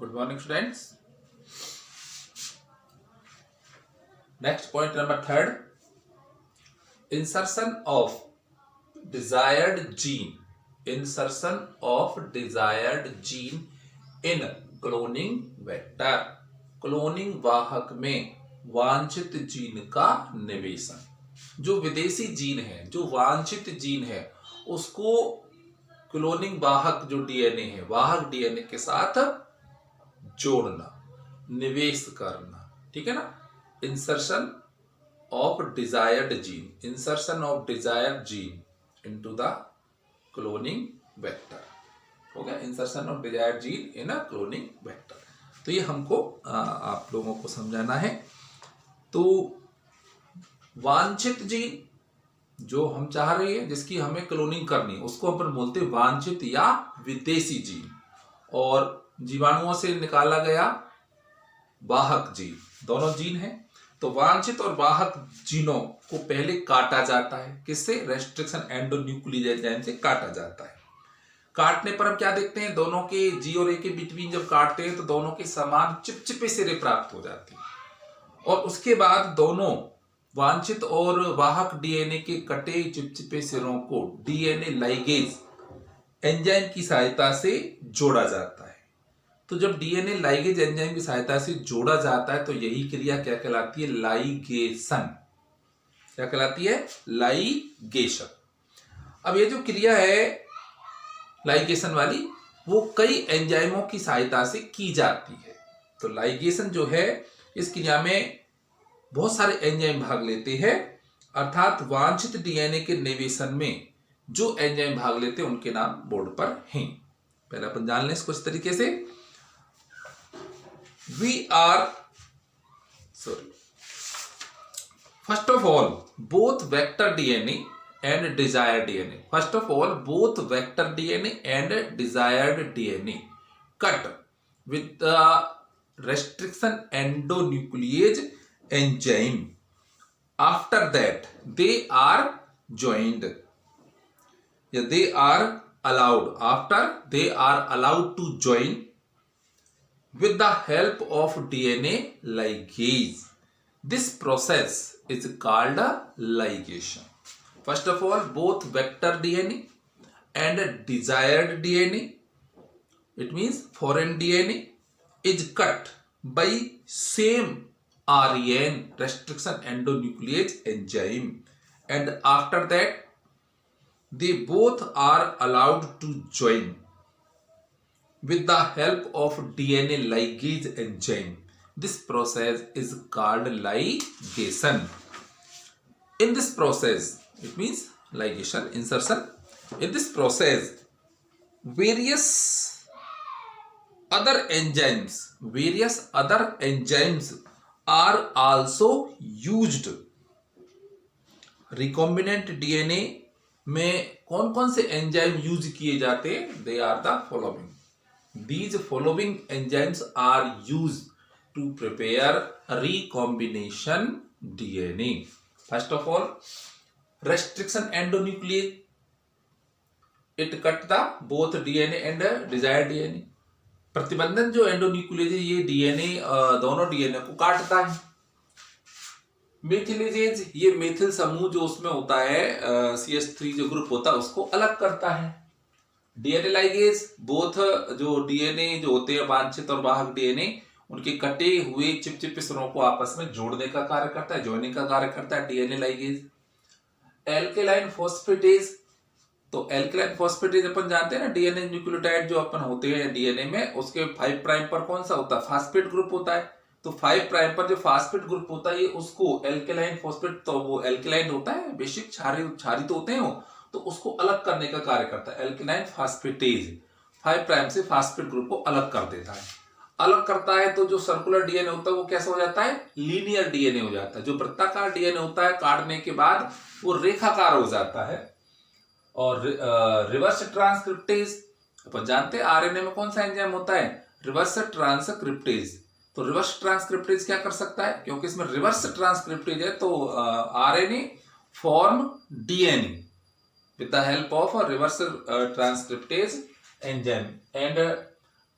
Good morning, students. Next point number third. Insertion of desired gene. Insertion of desired gene in cloning vector. Cloning वाहक में वांछित gene का निवेशन। जो विदेशी gene है, जो वांछित जीन है, उसको क्लोनिंग वाहक जो डीएनए है, वाहक डीएनए के साथ जोड़ना, निवेश करना। ठीक है ना। Insertion of desired gene, insertion of desired gene into the cloning vector. हो गया insertion of desired gene in a cloning vector. तो ये हमको आप लोगों को समझाना है। तो वांछित जीन जो हम चाह रहे हैं, जिसकी हमें क्लोनिंग करनी, उसको अपन बोलते हैं वांछित या विदेशी जीन। और जीवाणुओं से निकाला गया वाहक जीन, दोनों जीन हैं। तो वांछित और वाहक जीनों को पहले काटा जाता है। किससे? रेस्ट्रिक्शन एंडोन्यूक्लियेज एंजाइम से काटा जाता है। काटने पर हम क्या देखते हैं? दोनों के जी और ए के बिटवीन जब काटते हैं तो दोनों के समान चिपचिपे सिरे प्राप्त हो जाते हैं। और उसके बाद दोनों वांछित और वाहक डीएनए के कटे चिपचिपे सिरों को डीएनए लाइगेज एंजाइम की सहायता से जोड़ा जाता है। तो जब डीएनए लाइगेज एंजाइम की सहायता से जोड़ा जाता है तो यही क्रिया क्या कहलाती है? लाइगेशन। क्या कहलाती है? लाइगेशन। अब ये जो क्रिया है लाइगेशन वाली, वो कई एंजाइमों की सहायता से की जाती है। तो लाइगेशन जो है, इस क्रिया में बहुत सारे एंजाइम भाग लेते हैं। अर्थात वांछित डीएनए के निवेशन में जो एंजाइम भाग लेते हैं उनके नाम बोर्ड पर हैं। पहले अपन जान लें इसको इस तरीके से। First of all, both vector DNA and desired DNA. First of all, both vector DNA and desired DNA cut with the restriction endonuclease enzyme. After that, they are joined. Yeah, they are allowed. After they are allowed to join with the help of DNA ligase. This process is called a ligation. First of all, both vector DNA and desired DNA, it means foreign DNA, is cut by same REN, restriction endonuclease enzyme, and after that they both are allowed to join with the help of DNA ligase enzyme. This process is called ligation. In this process, it means ligation, insertion. In this process, various other enzymes are also used. Recombinant DNA में कौन कौन से enzyme use किए जाते हैं? They are the following. These following enzymes are used to prepare recombination DNA. First of all, restriction endonuclease. It cut the both DNA and desired DNA. प्रतिबंधन जो एंडोन्यूक्लियेज है, ये डीएनए दोनों डीएनए को काटता है। मेथिलेजेज, ये मेथिल समूह जो उसमें होता है CH3 जो ग्रुप होता है, उसको अलग करता है। डीएनए लाइगेज बोथ जो डीएनए जो होते हैं वांछित और वाहक डीएनए, उनके कटे हुए चिपचिपे सिरों को आपस में जोड़ने का कार्य करता है, जॉइनिंग का कार्य करता है डीएनए लाइगेज। एल्केलाइन फॉस्फेटेज, तो एल्केलाइन फॉस्फेटेज अपन जानते हैं ना, डीएनए न्यूक्लियोटाइड जो अपन होते हैं डीएनए में, उसके 5 प्राइम पर कौन सा होता है? फास्फेट ग्रुप होता है। तो 5 प्राइम पर जो फास्फेट ग्रुप होता है, उसको एल्केलाइन फॉस्फेट, तो वो एल्केलाइन होता है, बेसिक क्षारी तो होते हैं वो, तो उसको अलग करने का कार्य करता है एल्केलाइन फॉस्फेटेज। 5 प्राइम से फास्फेट ग्रुप को अलग कर देता है। अलग करता है तो जो सर्कुलर डीएनए होता है वो कैसा हो जाता है? लीनियर डीएनए हो जाता है। जो वृत्ताकार डीएनए होता है, काटने के बाद वो रेखाकार हो जाता है। और रिवर्स ट्रांसक्रिप्टेज, अपन जानते हैं आरएनए में कौन सा एंजाइम होता है? Reverse transcriptase. तो रिवर्स ट्रांसक्रिप्टेज क्या कर सकता है? क्योंकि इसमें रिवर्स ट्रांसक्रिप्टेज है, तो RNA form DNA with the help of a reverse transcriptase enzyme, and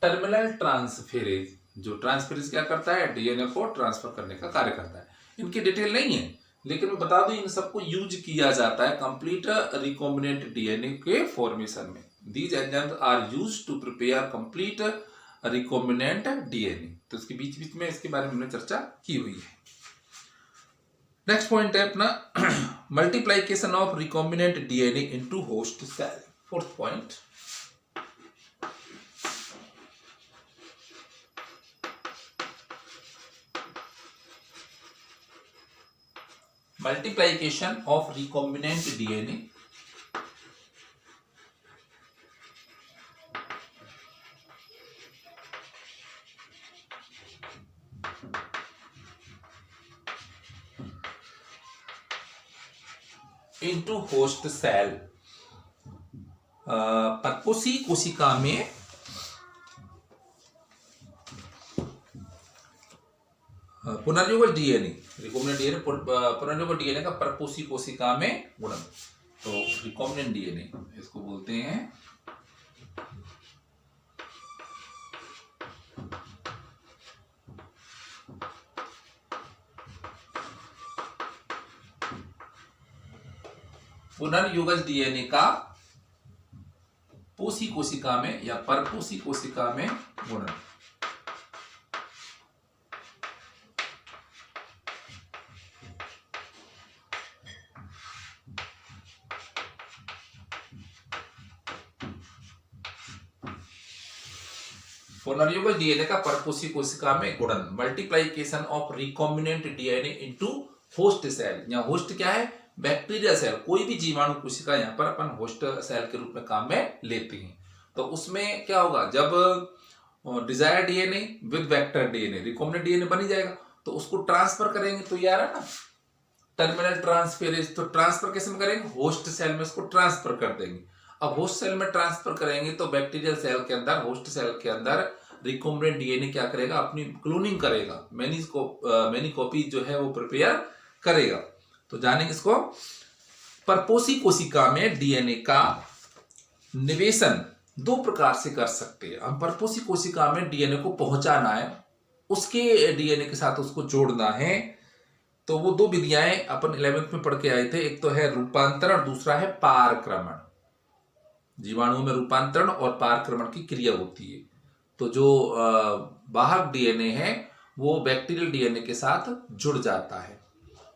terminal transferase, जो ट्रांसफेरेज क्या करता है, डीएनए को ट्रांसफर करने का कार्य करता है। इनकी डिटेल नहीं है, लेकिन मैं बता दूं इन सबको यूज किया जाता है कंप्लीट रिकॉम्बिनेंट डीएनए के फॉर्मेशन में। These enzymes are used to prepare complete recombinant DNA. तो इसके बीच बीच में इसके बारे में हमने चर्चा की हुई है। नेक्स्ट पॉइंट है अपना multiplication of recombinant DNA into host cell. Fourth point, multiplication of recombinant DNA into host cell। परपोषी कोशिका में पुनर्युगल डीएनए, रिकॉम्बिनेंट डीएनए, पुनर्युगल डीएनए का परपोषी कोशिका में गुणन, तो रिकॉम्बिनेंट डीएनए इसको बोलते हैं। पुनर्युगल डीएनए का पोषी कोशिका में या परपोषी कोशिका में गुणन। पुनर्युगल डीएनए का परपोषी कोशिका में गुणन, multiplication of recombinant DNA into host cell. यहाँ होस्ट क्या है, बैक्टीरिया सेल। कोई भी जीवाणु कोशिका यहाँ पर अपन होस्ट सेल के रूप में काम में लेते हैं। तो उसमें क्या होगा, जब desire DNA with vector DNA, recombinant DNA बन ही जाएगा, तो उसको ट्रांसफर करेंगे। तो यार है ना टर्मिनल ट्रांसफेरेज, तो ट्रांसफर कैसे में करेंगे, होस्ट सेल में इसको ट्रांसफर कर देंगे। अब होस्ट सेल में ट्रांसफर करेंगे तो बैक्टीरियल सेल के अंदर, होस्ट सेल के अंदर रिकॉम्बिनेंट डीएनए क्या करेगा, अपनी क्लोनिंग करेगा, मैनी कॉपी जो है वो प्रिपेयर करेगा। तो जानेंगे इसको। परपोषी कोशिका में डीएनए का निवेशन दो प्रकार से कर सकते हैं हम। परपोषी कोशिका में डीएनए को पहुंचाना है, उसके डीएनए के साथ उसको जोड़ना है, तो वो दो विधियां अपन 11th में पढ़ के आए थे। एक तो है रूपांतरण, दूसरा है पारक्रमण। जीवाणुओं में रूपांतरण और पारक्रमण की क्रिया होती है। तो जो वाहक डीएनए है वो बैक्टीरियल डीएनए के साथ जुड़ जाता है,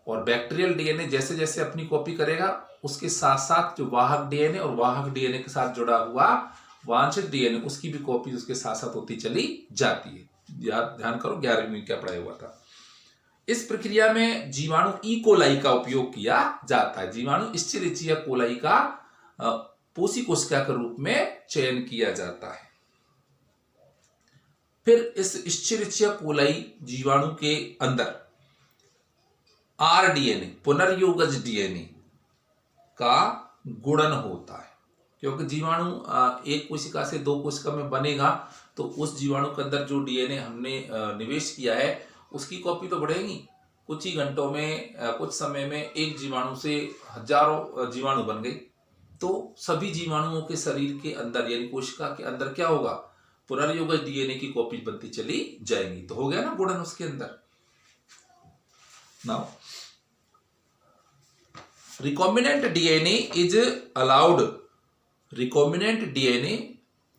और बैक्टीरियल डीएनए जैसे जैसे अपनी कॉपी करेगा उसके साथ साथ जो वाहक डीएनए और वाहक डीएनए के साथ जुड़ा हुआ वांछित डीएनए उसकी भी कॉपी उसके साथ साथ होती चली जाती है। ध्यान करो 11वीं में क्या पढ़ाया हुआ था। इस प्रक्रिया में जीवाणु ई कोलाई का उपयोग किया जाता है। जीवाणु इस्चेरिचिया कोलाई का पोषी कोशिका के रूप में चयन किया जाता है। फिर इस इस्चेरिचिया कोलाई जीवाणु के अंदर आरडीएनए, पुनर्योगज डीएनए का गुणन होता है, क्योंकि जीवाणु एक कोशिका से दो कोशिका में बनेगा, तो उस जीवाणु के अंदर जो डीएनए हमने निवेश किया है उसकी कॉपी तो बढ़ेगी। कुछ ही घंटों में, कुछ समय में एक जीवाणु से हजारों जीवाणु बन गई, तो सभी जीवाणुओं के शरीर के अंदर यानी कोशिका के अंदर क्या होगा, पुनर्योगज डीएनए की कॉपी बनती चली जाएंगी। तो हो गया ना गुणन उसके अंदर। Now recombinant DNA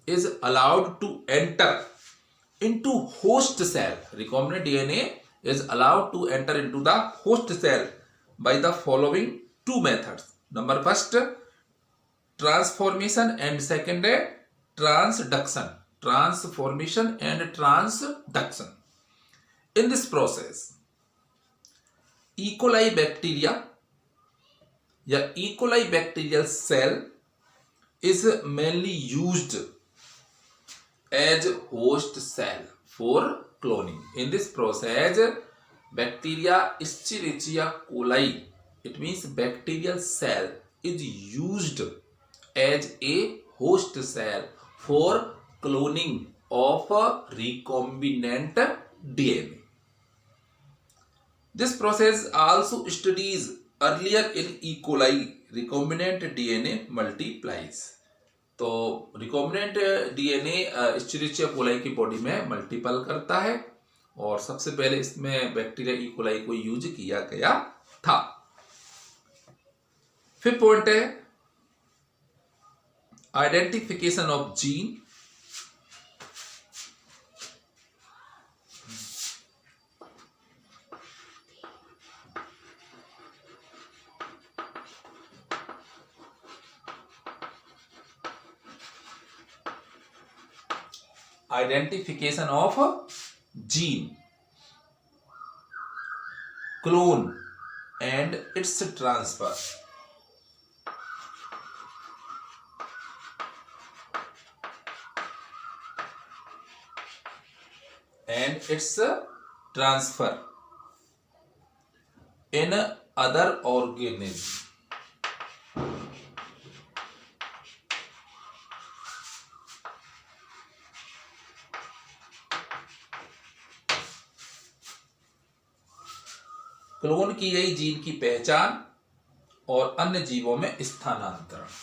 is allowed to enter into host cell. Recombinant DNA is allowed to enter into the host cell by the following two methods. Number first, transformation, and second transduction. Transformation and transduction. In this process, E. coli bacteria या E. coli bacterial cell is mainly used as host cell for cloning. In this process, bacteria Escherichia coli, it means bacterial cell, is used as a host cell for cloning of recombinant DNA. This process also studies earlier in E. coli recombinant DNA multiplies. तो recombinant DNA Escherichia coli की body में multiple करता है और सबसे पहले इसमें bacteria E coli को यूज किया गया था। फिर पॉइंट है identification of gene. Identification of gene, clone and its transfer. And its transfer in other organisms. Clone की गई जीन की पहचान और अन्य जीवों में स्थानांतरण।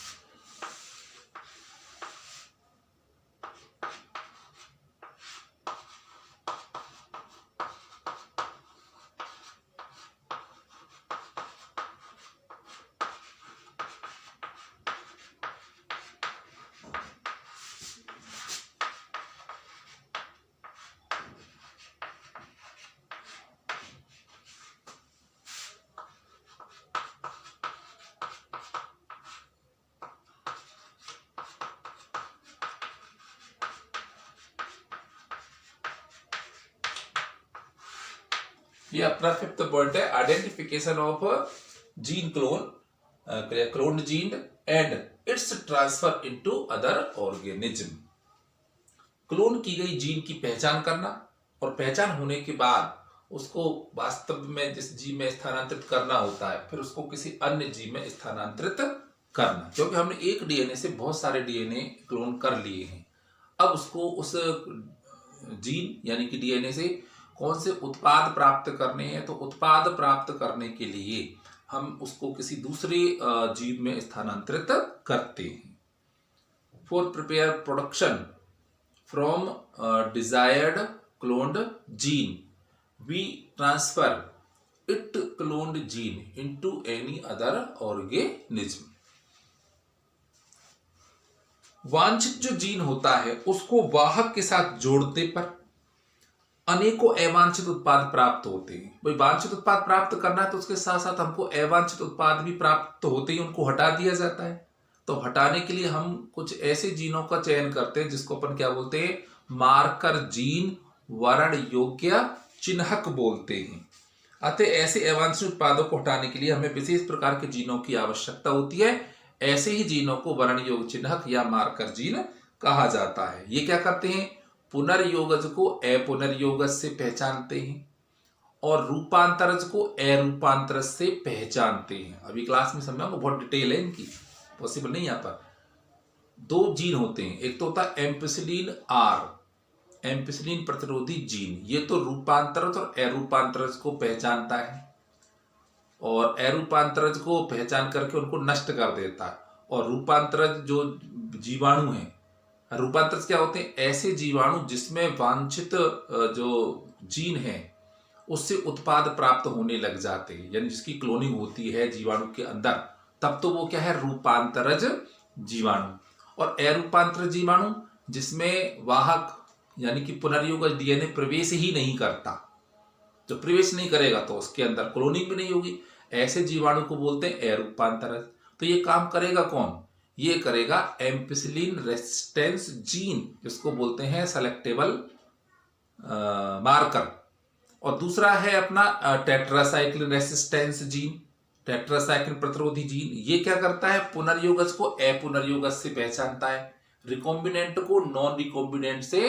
ये अपना फिफ्थ पॉइंट है identification of gene cloned gene and it's transfer into other organism. Clone की गई जीन की पहचान करना और पहचान होने के बाद उसको वास्तव में जिस जीव में स्थानांतरित करना होता है फिर उसको किसी अन्य जीव में स्थानांतरित करना, क्योंकि हमने एक डीएनए से बहुत सारे डीएनए क्लोन कर लिए हैं। अब उसको उस जीन यानी कि डीएनए से कौन से उत्पाद प्राप्त करने हैं, तो उत्पाद प्राप्त करने के लिए हम उसको किसी दूसरे जीव में स्थानांतरित करते हैं। For prepare production from desired cloned gene we transfer it cloned gene into any other organism. वांछित जो जीन होता है उसको वाहक के साथ जोड़ने पर अनेकों अवांछित उत्पाद प्राप्त होते हैं। भाई वांछित उत्पाद प्राप्त करना है तो उसके साथ साथ हमको अवांछित उत्पाद भी प्राप्त होते ही उनको हटा दिया जाता है। तो हटाने के लिए हम कुछ ऐसे जीनों का चयन करते हैं जिसको अपन क्या बोलते हैं, मार्कर जीन, वर्ण योग्य चिन्हक बोलते हैं। अतः ऐसे अवांछित उत्पादों को हटाने के लिए हमें विशेष प्रकार के जीनों की आवश्यकता होती है। ऐसे ही जीनों को वर्ण योग्य चिन्हक या मार्कर जीन कहा जाता है। ये क्या करते हैं, पुनर्योगज को अपुनर्योगज से पहचानते हैं और रूपांतरज को अरूपांतरज से पहचानते हैं। अभी क्लास में समझाऊंगा, बहुत डिटेल है इनकी, पॉसिबल नहीं यहाँ पर। दो जीन होते हैं, एक तो होता है एम्पिसिलिन आर, एम्पिसिलिन प्रतिरोधी जीन। ये तो रूपांतरज और अरूपांतरज को पहचानता है और अरूपांतरज को पहचान करके उनको नष्ट कर देता है। और रूपांतरज जो जीवाणु हैं, रूपांतरज क्या होते हैं, ऐसे जीवाणु जिसमें वांछित जो जीन है उससे उत्पाद प्राप्त होने लग जाते हैं, यानी जिसकी क्लोनिंग होती है जीवाणु के अंदर, तब तो वो क्या है, रूपांतरज जीवाणु। और अरूपांतरज जीवाणु जिसमें वाहक यानी कि पुनर्योगज डीएनए प्रवेश ही नहीं करता, जो प्रवेश नहीं करेगा तो उसके अंदर क्लोनिंग भी नहीं होगी, ऐसे जीवाणु को बोलते हैं अरूपांतरज। तो ये काम करेगा कौन, ये करेगा एम्पिसिलिन रेसिस्टेंस जीन, जिसको बोलते हैं सेलेक्टेबल मार्कर। और दूसरा है अपना टेट्रासाइक्लिन रेसिस्टेंस जीन, टेट्रासाइक्लिन प्रतिरोधी जीन। ये क्या करता है, पुनर्योगज को अपुनर्योगज से पहचानता है, रिकॉम्बिनेंट को नॉन रिकॉम्बिनेंट से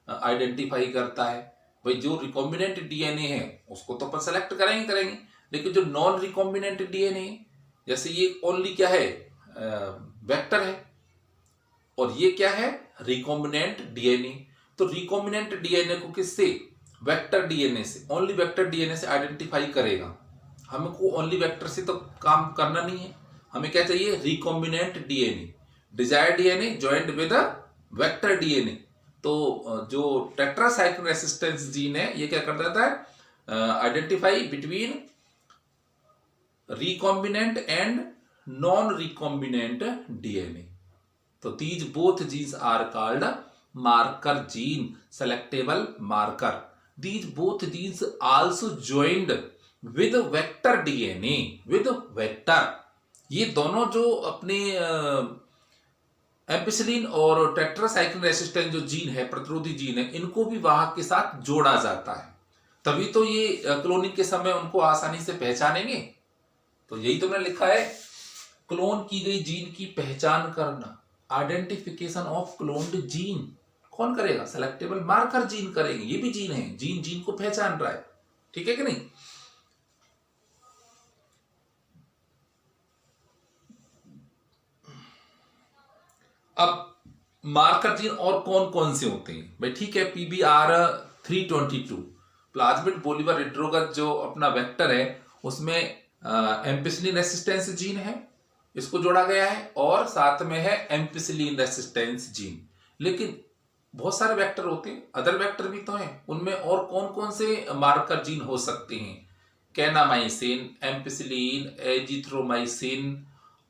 आइडेंटिफाई करता है। भाई जो रिकॉम्बिनेंट डीएनए है उसको तो अपन सेलेक्ट करेंगे, लेकिन जो नॉन रिकॉम्बिनेंट डीएनए, जैसे ये ओनली क्या है, वेक्टर है, और ये क्या है, रिकॉम्बिनेंट डीएनए। तो रिकॉम्बिनेंट डीएनए को किससे, वेक्टर डीएनए से, ओनली वेक्टर डीएनए से आइडेंटिफाई करेगा। हमको ओनली वेक्टर से तो काम करना नहीं है, हमें क्या चाहिए, recombinant DNA. Desired DNA joined with vector DNA. तो जो टेट्रासाइक्लिन रेसिस्टेंस जीन है ये क्या कर देता है, identify between recombinant and non recombinant DNA. तो these both genes are called marker gene, selectable marker. These both genes also joined with vector DNA, with vector। ये दोनों जो अपने एम्पिसिलिन और टेट्रासाइक्लिन रेसिस्टेंट जो जीन है, प्रतिरोधी जीन है, इनको भी वाहक के साथ जोड़ा जाता है, तभी तो ये क्लोनिंग के समय उनको आसानी से पहचानेंगे। तो यही तो मैंने लिखा है, क्लोन की गई जीन की पहचान करना, आइडेंटिफिकेशन ऑफ क्लोन्ड जीन कौन करेगा, सेलेक्टेबल मार्कर जीन करेंगे। ये भी जीन है, जीन जीन को पहचान रहा है, ठीक है कि नहीं। अब मार्कर जीन और कौन कौन से होते हैं भाई, ठीक है, PBR 322 प्लाज्मिड बोलीवर रिट्रोगत जो अपना वेक्टर है उसमें एम्पिसिलिन रेसिस्टेंस जीन है, इसको जोड़ा गया है, और साथ में है एम्पिसिलिन रेसिस्टेंस जीन। लेकिन बहुत सारे वेक्टर होते हैं, अदर वेक्टर भी तो हैं, उनमें और कौन कौन से मार्कर जीन हो सकते हैं, kanamycin, ampicillin, azithromycin,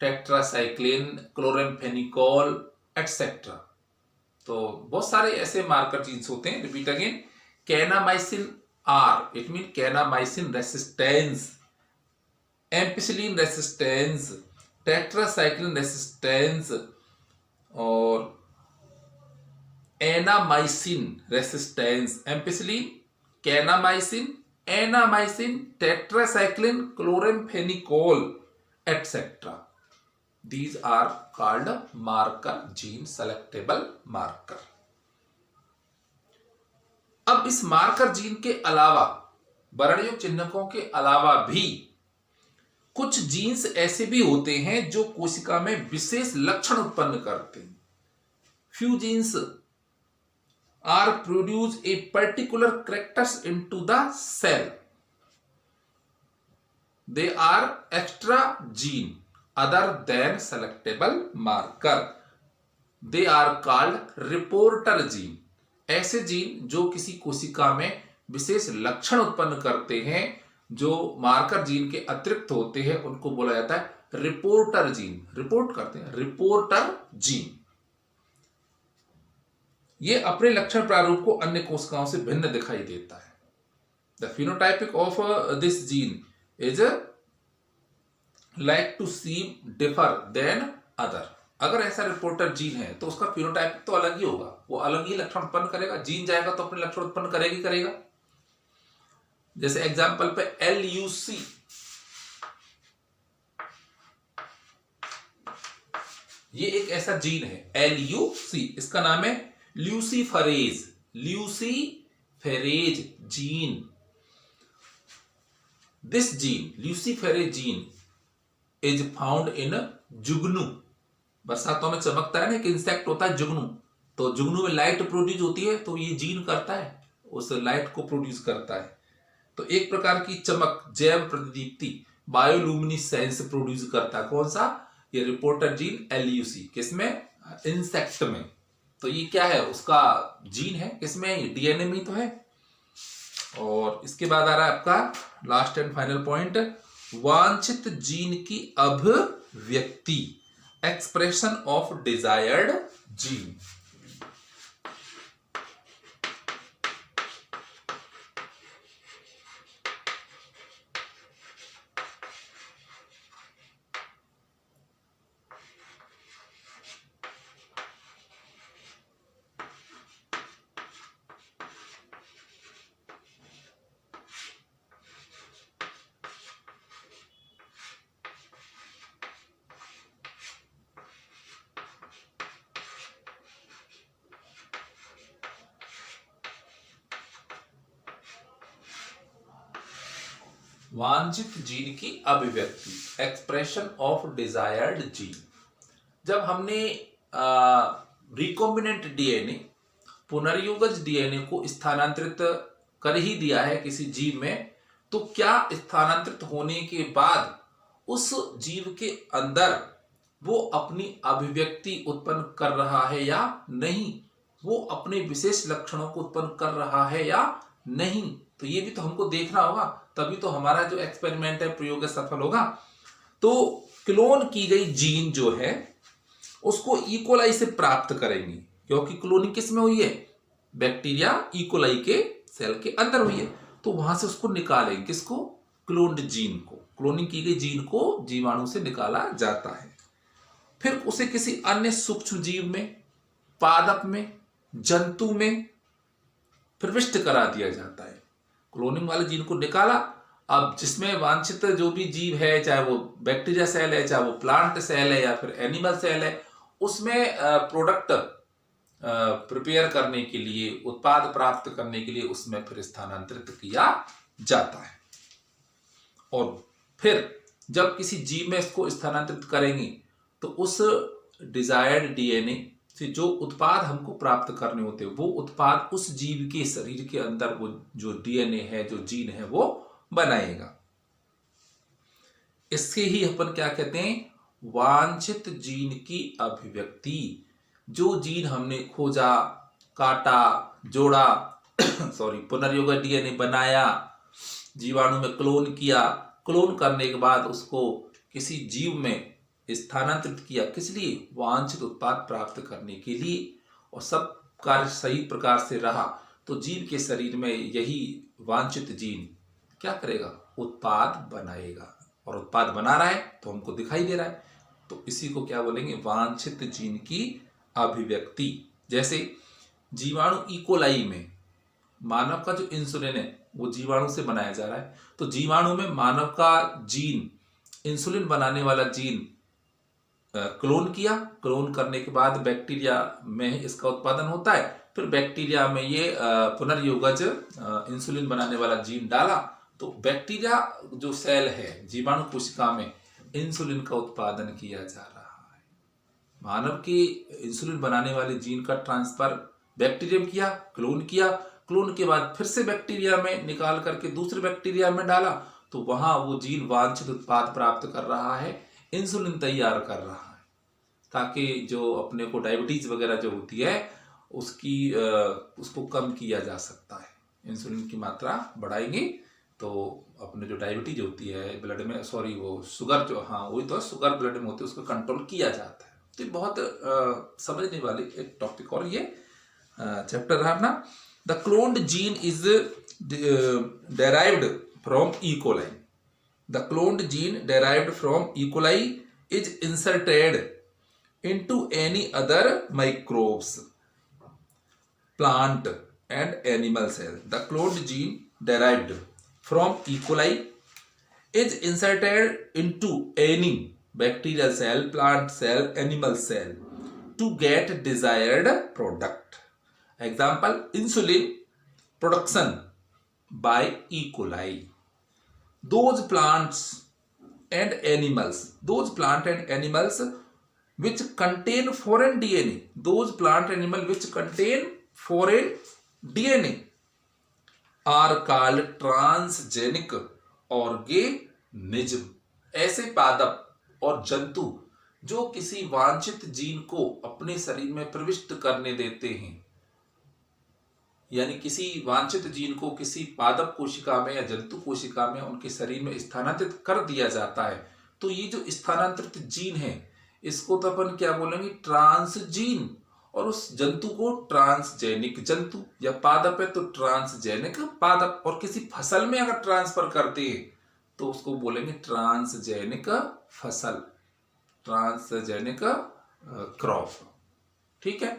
tetracycline, chloramphenicol etcetera. तो बहुत सारे ऐसे मार्कर जीन्स होते हैं। Repeat again, kanamycin are it mean kanamycin resistance, ampicillin resistance, tetracycline resistance और neomycin resistance. Ampicillin, kanamycin, neomycin, tetracycline, chloramphenicol etcetera, these are called marker gene, selectable marker। अब इस marker gene के अलावा, वर्णयुक्त चिन्हकों के अलावा भी कुछ जीन्स ऐसे भी होते हैं जो कोशिका में विशेष लक्षण उत्पन्न करते हैं। Few genes are produce a particular characters into the cell, they are extra gene other than selectable marker, they are called reporter gene। ऐसे जीन जो किसी कोशिका में विशेष लक्षण उत्पन्न करते हैं, जो मार्कर जीन के अतिरिक्त होते हैं, उनको बोला जाता है रिपोर्टर जीन। रिपोर्ट करते हैं, रिपोर्टर जीन। ये अपने लक्षण प्रारूप को अन्य कोशिकाओं से भिन्न दिखाई देता है। The phenotypic of this gene is like to seem differ than other. अगर ऐसा रिपोर्टर जीन है तो उसका फिनोटाइप तो अलग ही होगा, वो अलग ही लक्षण उत्पन्न करेगा। जीन जाएगा तो अपने लक्षण उत्पन्न करेगा। जैसे एग्जांपल पे LUC, ये एक ऐसा जीन है LUC, इसका नाम है luciferase, luciferase gene. This gene, luciferase gene is found in जुगनू। बरसातों में चमकता है ना, एक इंसेक्ट होता है जुगनू, तो जुगनू में लाइट प्रोड्यूस होती है, तो ये जीन करता है, उस लाइट को प्रोड्यूस करता है। तो एक प्रकार की चमक, जैव प्रतिदीप्ति, बायोलुमिनिसेंस प्रोड्यूस करता है। कौन सा? ये रिपोर्टर जीन LUC। किसमें? इंसेक्ट में। तो ये क्या है? उसका जीन है। किसमें? DNA में तो है। और इसके बाद आ रहा है आपका लास्ट एंड फाइनल पॉइंट, वांछित जीन की अभिव्यक्ति, एक्सप्रेशन ऑफ डिजायर्ड जीन। वांछित जीन की अभिव्यक्ति, एक्सप्रेशन ऑफ डिजायर्ड जीन। जब हमने रिकॉम्बिनेंट डीएनए, पुनर्युगज डीएनए को स्थानांतरित कर ही दिया है किसी जीव में, तो क्या स्थानांतरित होने के बाद उस जीव के अंदर वो अपनी अभिव्यक्ति उत्पन्न कर रहा है या नहीं, वो अपने विशेष लक्षणों को उत्पन्न कर रहा है या नहीं। तो ये भी तो हमको देखना होगा, तभी तो हमारा जो एक्सपेरिमेंट है, प्रयोग सफल होगा। तो क्लोन की गई जीन जो है उसको इकोलाई से प्राप्त करेंगे, क्योंकि क्लोनिंग किस में हुई है, बैक्टीरिया इकोलाई के सेल के अंदर हुई है। तो वहां से उसको निकालेंगे, किसको, क्लोन्ड जीन को। क्लोनिंग की गई जीन को जीवाणु से निकाला जाता है, फिर उसे किसी अन्य सूक्ष्म जीव में, पादप में, जंतु में प्रविष्ट करा दिया जाता है। क्लोनिंग वाले जीन को निकाला, अब जिसमें वांछित जो भी जीव है, चाहे वो बैक्टीरिया सेल है, चाहे वो प्लांट सेल है या फिर एनिमल सेल है, उसमें प्रोडक्ट प्रिपेयर करने के लिए, उत्पाद प्राप्त करने के लिए उसमें फिर स्थानांतरित किया जाता है। और फिर जब किसी जीव में इसको स्थानांतरित करेंगे तो उस डिजायर्ड डीएनए से जो उत्पाद हमको प्राप्त करने होते हैं, वो उत्पाद उस जीव के शरीर के अंदर वो जो डीएनए है, जो जीन है, वो बनाएगा। इससे ही अपन क्या कहते हैं, वांछित जीन की अभिव्यक्ति। जो जीन हमने खोजा, काटा, जोड़ा पुनर्योगा डीएनए बनाया, जीवाणु में क्लोन किया, क्लोन करने के बाद उसको किसी जीव में स्थानांतरित किया, किस लिए, वांछित उत्पाद प्राप्त करने के लिए, और सब कार्य सही प्रकार से रहा तो जीव के शरीर में यही वांछित जीन क्या करेगा, उत्पाद बनाएगा। और उत्पाद बना रहा है तो हमको दिखाई दे रहा है, तो इसी को क्या बोलेंगे, वांछित जीन की अभिव्यक्ति। जैसे जीवाणु इकोलाई में मानव का जो इंसुलिन है वो जीवाणु से बनाया जा रहा है, तो जीवाणु में मानव का जीन, इंसुलिन बनाने वाला जीन क्लोन किया, क्लोन करने के बाद बैक्टीरिया में इसका उत्पादन होता है, फिर बैक्टीरिया में ये पुनर्योगज इंसुलिन बनाने वाला जीन डाला, तो बैक्टीरिया जो सेल है, जीवाणु कोशिका में इंसुलिन का उत्पादन किया जा रहा है। मानव की इंसुलिन बनाने वाले जीन का ट्रांसफर बैक्टीरिया में किया, क्लोन किया, क्लोन के बाद फिर से बैक्टीरिया में निकाल करके दूसरे बैक्टीरिया में डाला, तो वहां वो जीन वांछित उत्पाद प्राप्त कर रहा है, इंसुलिन तैयार कर रहा है, ताकि जो अपने को डायबिटीज वगैरह जो होती है उसको कम किया जा सकता है। इंसुलिन की मात्रा बढ़ाएंगे तो अपने जो डायबिटीज होती है ब्लड में, वो शुगर जो, हाँ वही तो शुगर ब्लड में होती है, उसको कंट्रोल किया जाता है। तो बहुत समझने वाली एक टॉपिक और ये चैप्टर रहा अपना। The cloned gene is derived from E. coli. The cloned gene derived from E. coli is inserted into any other microbes, plant and animal cell. The cloned gene derived from E. coli is inserted into any bacterial cell, plant cell, animal cell to get desired product. Example, insulin production by E. coli. Those plants and animals which contain foreign DNA, those plant animal which contain foreign DNA are called transgenic organism. ऐसे पादप और जंतु जो किसी वांछित gene को अपने शरीर में प्रविष्ट करने देते हैं, यानी किसी वांछित जीन को किसी पादप कोशिका में या जंतु कोशिका में उनके शरीर में स्थानांतरित कर दिया जाता है, तो ये जो स्थानांतरित जीन है इसको तो अपन क्या बोलेंगे, ट्रांसजीन, और उस जंतु को ट्रांसजेनिक जंतु, या पादप है तो ट्रांसजेनिक पादप, और किसी फसल में अगर ट्रांसफर करते हैं तो उसको बोलेंगे ट्रांसजेनिक फसल, ट्रांसजेनिक क्रॉप। ठीक है,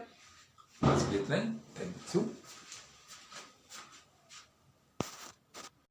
आज इतना ही, थैंक यू।